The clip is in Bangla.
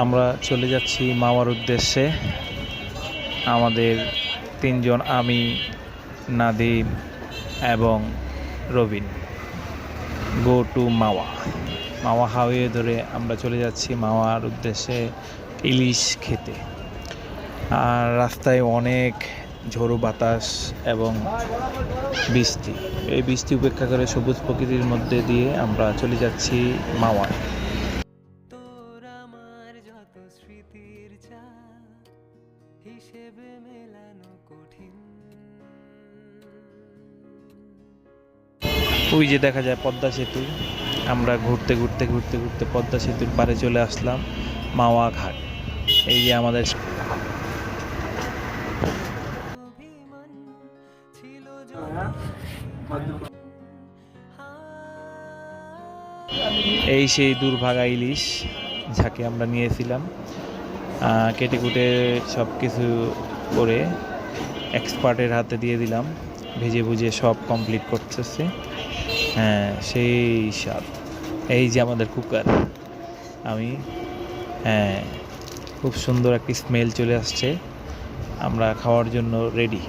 আমরা চলে যাচ্ছি মাওয়ার উদ্দেশ্যে। আমাদের তিনজন, আমি, নাদিম এবং Robin, go to Mawa. Mawa highway ধরে আমরা চলে যাচ্ছি মাওয়ার উদ্দেশ্যে ইলিশ খেতে। আর রাস্তায় অনেক ঝোড়ো বাতাস এবং বৃষ্টি। এই বৃষ্টি উপেক্ষা করে সবুজ প্রকৃতির মধ্যে দিয়ে আমরা চলে যাচ্ছি মাওয়ায়। ওই যে দেখা যায় পদ্মা সেতু। আমরা ঘুরতে ঘুরতে ঘুরতে ঘুরতে পদ্মা সেতুর পাড়ে চলে আসলাম, মাওয়া ঘাট। এই যে আমাদের এই সেই দুর্ভাগা ইলিশ যাকে আমরা নিয়েছিলাম। কেটে কুটে সব কিছু করে এক্সপার্টের হাতে দিয়ে দিলাম, ভেজে ভুজে সব কমপ্লিট করতেছে। হ্যাঁ, সেই স্বাদ। এই যে আমাদের কুকার, হ্যাঁ, খুব সুন্দর একটি স্মেল চলে আসছে। আমরা খাওয়ার জন্য রেডি।